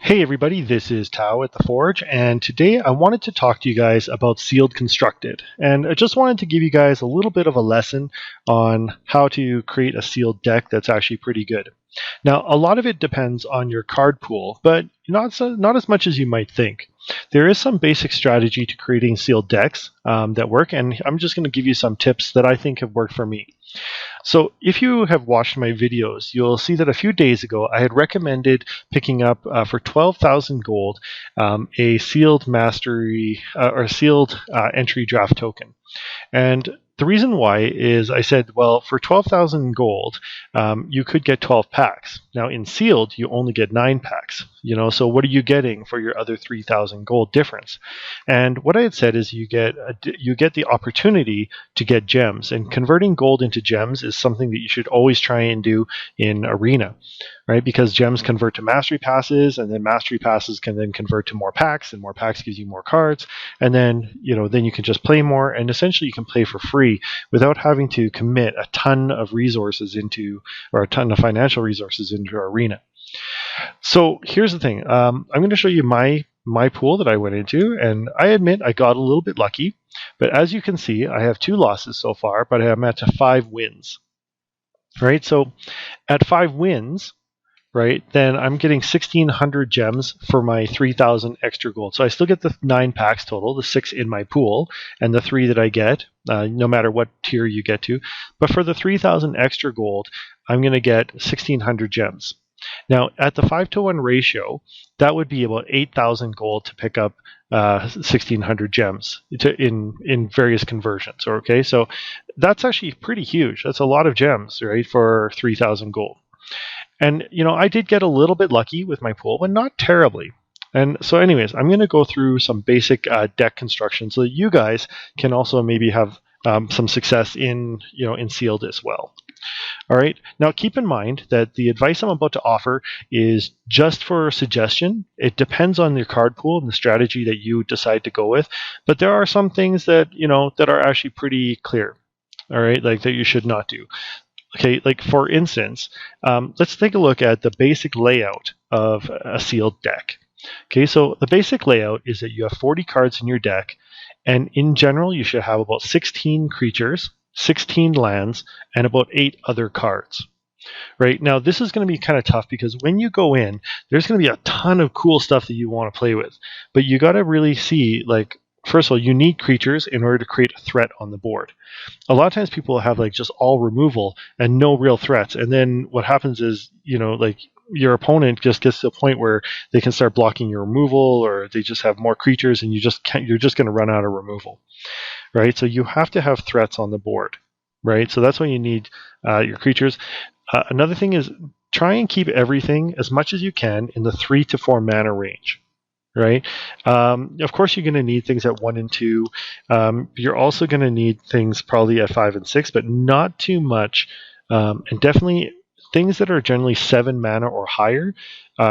Hey everybody, this is Tao at The Forge, and today I wanted to talk to you guys about Sealed Constructed. And I just wanted to give you guys a little bit of a lesson on how to create a sealed deck that's actually pretty good. Now, a lot of it depends on your card pool, but not as much as you might think. There is some basic strategy to creating sealed decks that work, and I'm just going to give you some tips that I think have worked for me. So if you have watched my videos, you'll see that a few days ago I had recommended picking up for 12,000 gold a sealed mastery or sealed entry draft token. And the reason why is I said, well, for 12,000 gold, you could get 12 packs. Now in sealed, you only get 9 packs. So what are you getting for your other 3,000 gold difference? And what I had said is you get the opportunity to get gems, and converting gold into gems is something that you should always try and do in Arena, right? Because gems convert to mastery passes, and then mastery passes can then convert to more packs, and more packs gives you more cards, and then you can just play more, and essentially you can play for free without having to commit a ton of resources into, or a ton of financial resources into Arena. So here's the thing. I'm going to show you my pool that I went into, and I admit I got a little bit lucky, but as you can see, I have 2 losses so far, but I'm at 5 wins. Right, so at 5 wins, right, then I'm getting 1,600 gems for my 3,000 extra gold. So I still get the 9 packs total, the 6 in my pool, and the 3 that I get, no matter what tier you get to. But for the 3,000 extra gold, I'm going to get 1,600 gems. Now, at the 5-to-1 ratio, that would be about 8,000 gold to pick up 1,600 gems in various conversions. Okay, so that's actually pretty huge. That's a lot of gems, right, for 3,000 gold. And I did get a little bit lucky with my pool, but not terribly. And so, anyways, I'm going to go through some basic deck construction so that you guys can also maybe have some success in sealed as well. All right. Now, keep in mind that the advice I'm about to offer is just for a suggestion. It depends on your card pool and the strategy that you decide to go with. But there are some things that that are actually pretty clear. All right, like that you should not do. Okay, like for instance, let's take a look at the basic layout of a sealed deck. Okay, so the basic layout is that you have 40 cards in your deck, and in general, you should have about 16 creatures, 16 lands, and about 8 other cards. Right, now this is going to be kind of tough because when you go in, there's going to be a ton of cool stuff that you want to play with, but you got to really see, like, first of all, you need creatures in order to create a threat on the board. A lot of times people have like just all removal and no real threats, and then what happens is like your opponent just gets to a point where they can start blocking your removal, or they just have more creatures, and you're just going to run out of removal, right? So you have to have threats on the board, right? So that's why you need your creatures. Another thing is try and keep everything as much as you can in the 3 to 4 mana range. Right. Of course, you're going to need things at 1 and 2. You're also going to need things probably at 5 and 6, but not too much. And definitely things that are generally 7 mana or higher,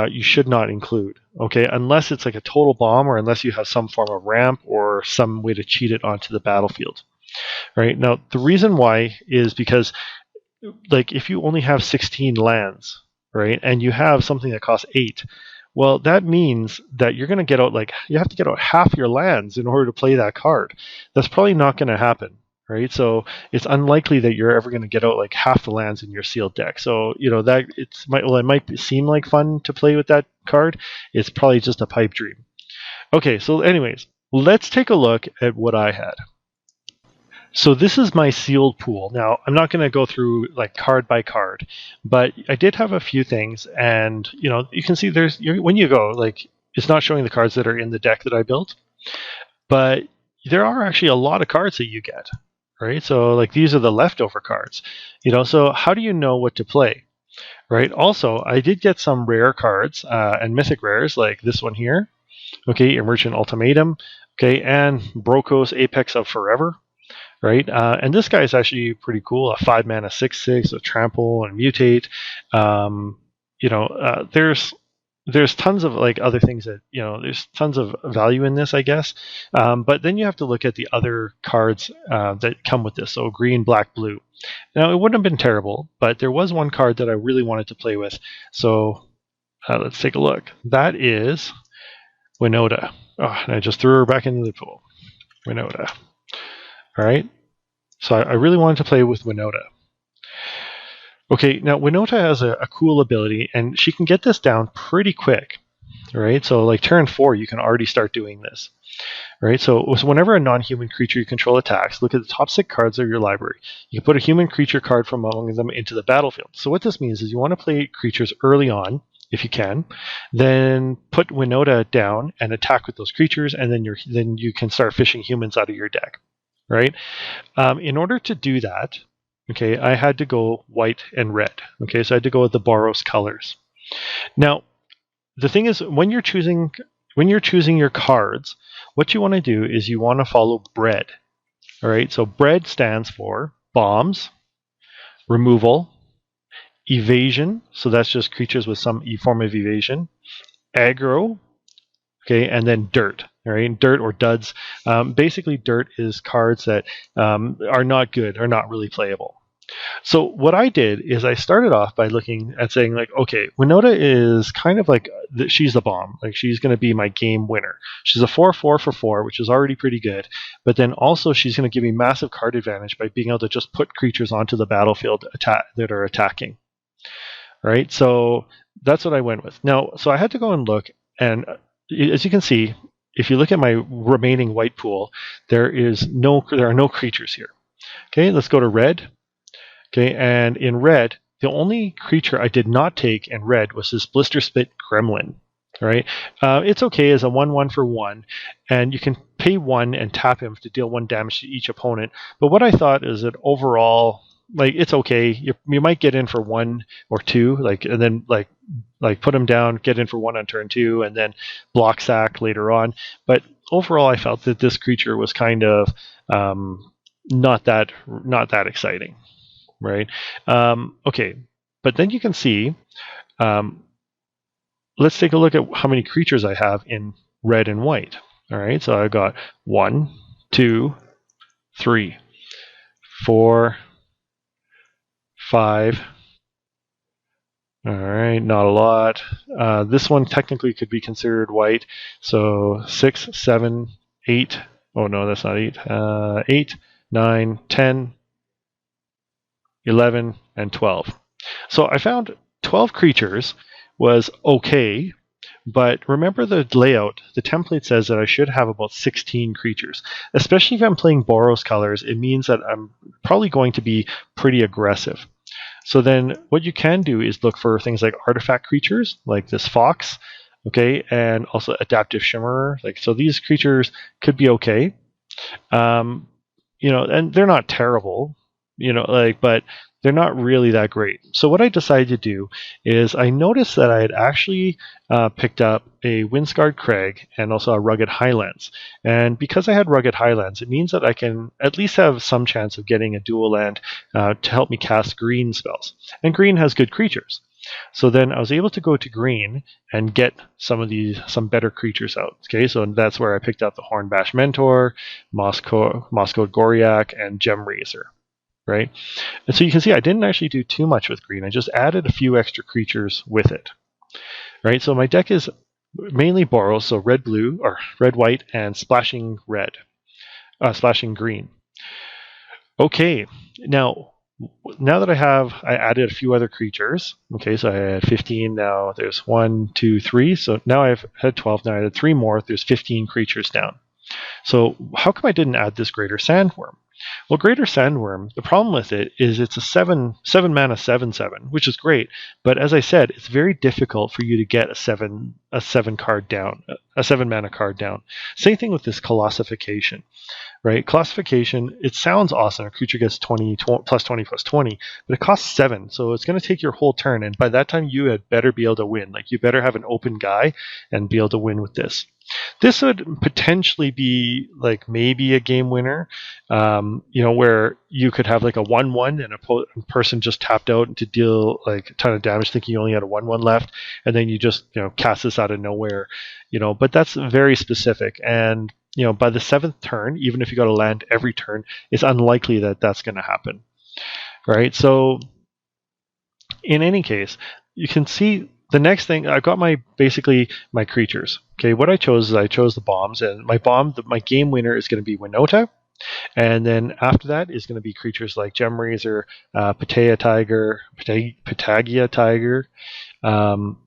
you should not include. Okay, unless it's like a total bomb, or unless you have some form of ramp or some way to cheat it onto the battlefield. Right. Now, the reason why is because, like, if you only have 16 lands, right, and you have something that costs 8. Well, that means that you're going to get out, like, you have to get out half your lands in order to play that card. That's probably not going to happen, right? So it's unlikely that you're ever going to get out like half the lands in your sealed deck. So that it might seem like fun to play with that card. It's probably just a pipe dream. Okay, so anyways, let's take a look at what I had. So this is my sealed pool. Now, I'm not going to go through like card by card, but I did have a few things, and you can see when you go, like, it's not showing the cards that are in the deck that I built, but there are actually a lot of cards that you get, right? So like these are the leftover cards, so how do you know what to play, right? Also, I did get some rare cards and mythic rares like this one here, okay, Emergent Ultimatum, okay, and Brokkos Apex of Forever. Right, and this guy is actually pretty cool. A 5 mana 6/6 with trample and mutate. There's tons of like other things that there's tons of value in this, I guess. But then you have to look at the other cards that come with this. So green, black, blue. Now it wouldn't have been terrible, but there was one card that I really wanted to play with. So Let's take a look. That is Winota. Oh, and I just threw her back into the pool. Winota. All right. So I really wanted to play with Winota. Okay, now Winota has a cool ability, and she can get this down pretty quick. Right, so like turn 4, you can already start doing this. Right, so whenever a non-human creature you control attacks, look at the top 6 cards of your library. You can put a human creature card from among them into the battlefield. So what this means is you want to play creatures early on, if you can, then put Winota down and attack with those creatures, and then you can start fishing humans out of your deck. Right, in order to do that, okay, I had to go white and red. Okay, so I had to go with the Boros colors. Now, the thing is, when you're choosing your cards, what you want to do is you want to follow BRED. All right, so BRED stands for bombs, removal, evasion, so that's just creatures with some form of evasion, aggro, okay, and then dirt. All right, dirt or duds. Basically, dirt is cards that are not good, are not really playable. So what I did is I started off by looking at saying like, okay, Winota is kind of like she's the bomb. Like she's going to be my game winner. She's a 4/4 for 4, which is already pretty good. But then also she's going to give me massive card advantage by being able to just put creatures onto the battlefield that are attacking. Right. So that's what I went with. Now, so I had to go and look, and as you can see, if you look at my remaining white pool, there are no creatures here. Okay, let's go to red. Okay, and in red, the only creature I did not take in red was this Blisterspit Gremlin. All right, it's okay as a 1/1 for 1, and you can pay 1 and tap him to deal 1 damage to each opponent. But what I thought is that overall, like it's okay. You might get in for 1 or 2, and then put him down, get in for 1 on turn 2, and then block sack later on. But overall, I felt that this creature was kind of not that exciting. Right. Okay. But then you can see, let's take a look at how many creatures I have in red and white. All right. So I've got 1, 2, 3, 4, 5. All right. Not a lot. This one technically could be considered white. So 6, 7, 8. Oh, no, that's not 8. 8, 9, 10. 11, and 12. So I found 12 creatures was okay, but remember the layout, the template says that I should have about 16 creatures. Especially if I'm playing Boros colors, it means that I'm probably going to be pretty aggressive. So then what you can do is look for things like artifact creatures, like this fox, okay, and also adaptive shimmerer. So these creatures could be okay. And they're not terrible. But they're not really that great. So what I decided to do is I noticed that I had actually picked up a Windscarred Crag and also a Rugged Highlands. And because I had Rugged Highlands, it means that I can at least have some chance of getting a dual land to help me cast green spells. And green has good creatures. So then I was able to go to green and get some better creatures out. Okay, so that's where I picked up the Hornbash Mentor, Moscow Goriak, and Gem Razor. Right? And so you can see I didn't actually do too much with green. I just added a few extra creatures with it. Right? So my deck is mainly Boros, so red-blue, or red-white, and splashing green. Okay, now that I added a few other creatures. Okay, so I had 15, now there's 1, 2, 3. So now I've had 12, now I added 3 more, there's 15 creatures down. So how come I didn't add this Greater Sandworm? Well, Greater Sandworm, the problem with it is it's a 7 mana 7/7, which is great, but as I said, it's very difficult for you to get a 7 card down, a 7 mana card down. Same thing with this Colossification, right? Colossification, it sounds awesome. A creature gets 20 plus 20 plus 20, but it costs 7, so it's going to take your whole turn, and by that time you had better be able to win. You better have an open guy and be able to win with this. This would potentially be maybe a game winner, where you could have a 1/1 and a person just tapped out to deal a ton of damage, thinking you only had a 1/1 left, and then you just cast this out of nowhere, But that's very specific, and by the 7th turn, even if you got to land every turn, it's unlikely that that's going to happen, right? So in any case, you can see the next thing, I've got my basically my creatures. Okay, what I chose is I chose the bombs, and my game winner is going to be Winota, and then after that is going to be creatures like Gemrazor, Patagia Tiger, um,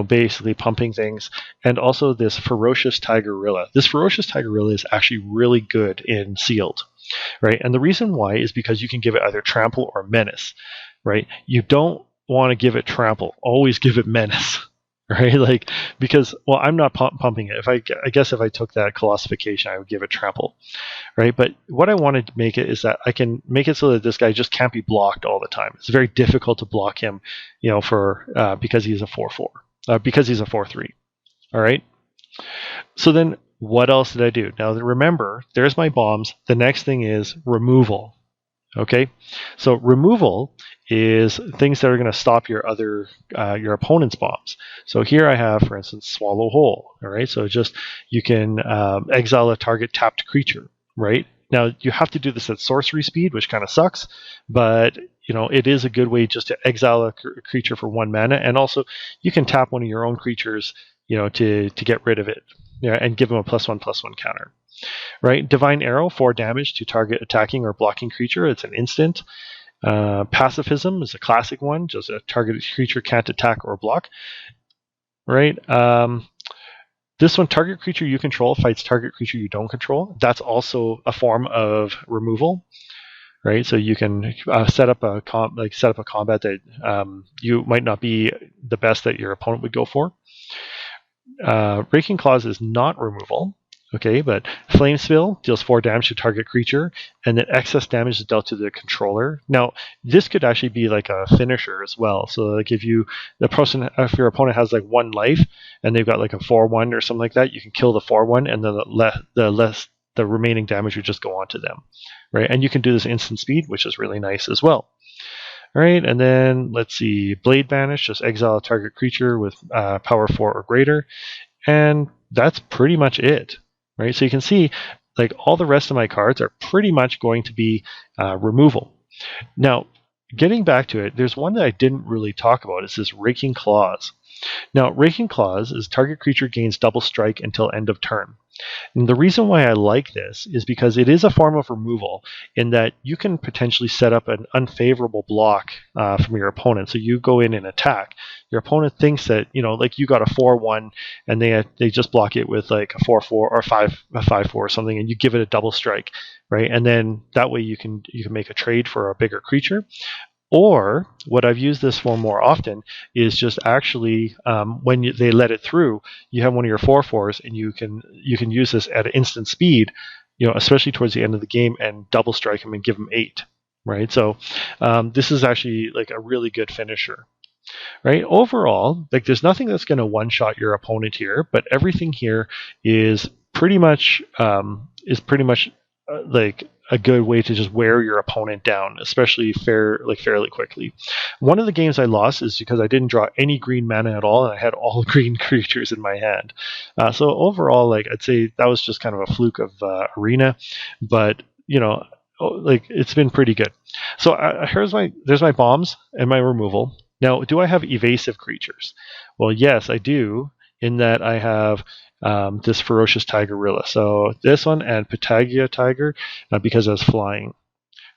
basically pumping things, and also this Ferocious Tigerilla. This Ferocious Tigerilla is actually really good in sealed, right? And the reason why is because you can give it either Trample or Menace, right? You don't want to give it Trample. Always give it Menace, right? Like, because, well, I'm not pumping it. I guess if I took that Colossification, I would give it Trample, right? But what I wanted to make it is that I can make it so that this guy just can't be blocked all the time. It's very difficult to block him, because he's a 4/4, because he's a 4/3. All right. So then, what else did I do? Now remember, there's my bombs. The next thing is removal. Okay, so removal is things that are going to stop your opponent's bombs. So here I have, for instance, Swallow Whole. All right, so just you can exile a target tapped creature. Right now, you have to do this at sorcery speed, which kind of sucks, but it is a good way just to exile a creature for 1 mana, and also you can tap one of your own creatures, to get rid of it, and give them a +1/+1 counter. Right, Divine Arrow, 4 damage to target attacking or blocking creature. It's an instant. Pacifism is a classic one, just a targeted creature can't attack or block. Right. This one, target creature you control fights target creature you don't control. That's also a form of removal. Right, so you can set up a combat that you might not be the best that your opponent would go for. Raking Claws is not removal. Okay, but Flame Spill deals 4 damage to target creature, and then excess damage is dealt to the controller. Now, this could actually be like a finisher as well. So, like if your opponent has like 1 life, and they've got like a 4/1 or something like that, you can kill the 4/1, and then the remaining damage would just go on to them, right? And you can do this instant speed, which is really nice as well. All right, and then let's see, Blade Banish, just exile a target creature with power 4 or greater, and that's pretty much it. Right, so you can see like all the rest of my cards are pretty much going to be removal. Now, getting back to it, there's one that I didn't really talk about. It's this Raking Claws. Now, Raking Claws is target creature gains double strike until end of turn. And the reason why I like this is because it is a form of removal in that you can potentially set up an unfavorable block from your opponent. So you go in and attack. Your opponent thinks that, like you got a 4/1 and they just block it with like a 4/4 or a 5/4 or something, and you give it a double strike, right? And then that way you can make a trade for a bigger creature. Or what I've used this for more often is just actually when they let it through, you have one of your 4/4s, and you can use this at instant speed, especially towards the end of the game, and double strike them and give them 8, right? So this is actually like a really good finisher, right? Overall, like there's nothing that's going to one-shot your opponent here, but everything here is pretty much like a good way to just wear your opponent down, especially fairly quickly. One of the games I lost is because I didn't draw any green mana at all, and I had all green creatures in my hand. So overall, like I'd say that was just kind of a fluke of Arena, but like it's been pretty good. So there's my bombs and my removal. Now, do I have evasive creatures? Well, yes, I do, in that I have this Ferocious Tigerilla. So this one and Patagia Tiger, because I was flying.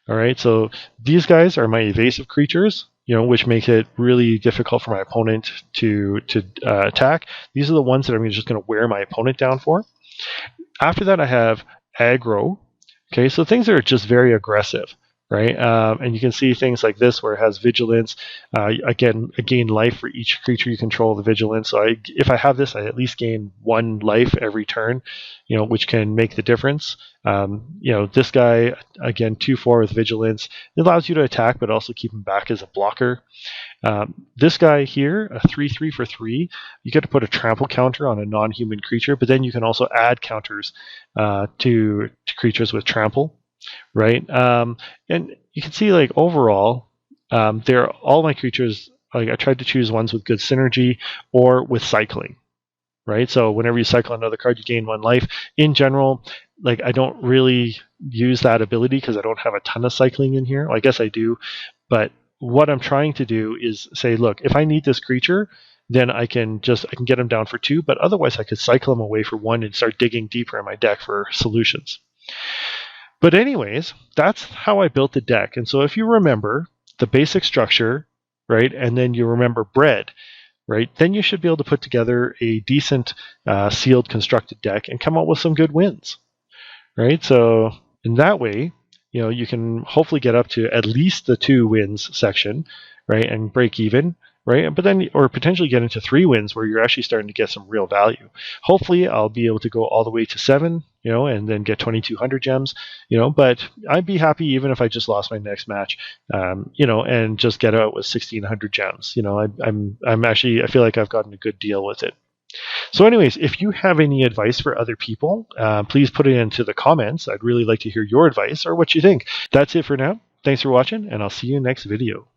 All right, so these guys are my evasive creatures, which makes it really difficult for my opponent to attack. These are the ones that I'm just going to wear my opponent down for. After that, I have aggro. Okay, so things that are just very aggressive. Right, and you can see things like this where it has vigilance. Again, I gain life for each creature you control. The vigilance. So if I have this, I at least gain 1 life every turn, which can make the difference. This guy again 2/4 with vigilance. It allows you to attack, but also keep him back as a blocker. This guy here, a 3/3 for 3. You get to put a trample counter on a non-human creature, but then you can also add counters to creatures with trample. Right, and you can see like overall, they're all my creatures. Like I tried to choose ones with good synergy or with cycling. Right, so whenever you cycle another card, you gain 1 life. In general, like I don't really use that ability because I don't have a ton of cycling in here. Well, I guess I do, but what I'm trying to do is say, look, if I need this creature, then I can get them down for 2, but otherwise I could cycle them away for 1 and start digging deeper in my deck for solutions. But anyways, that's how I built the deck. And so if you remember the basic structure, right, and then you remember bread, right, then you should be able to put together a decent sealed constructed deck and come up with some good wins, right? So in that way, you can hopefully get up to at least the 2 wins section, right, and break even, right? But then, or potentially get into 3 wins where you're actually starting to get some real value. Hopefully, I'll be able to go all the way to 7, and then get 2,200 gems, but I'd be happy even if I just lost my next match, and just get out with 1,600 gems. I'm actually, I feel like I've gotten a good deal with it. So anyways, if you have any advice for other people, please put it into the comments. I'd really like to hear your advice or what you think. That's it for now. Thanks for watching, and I'll see you next video.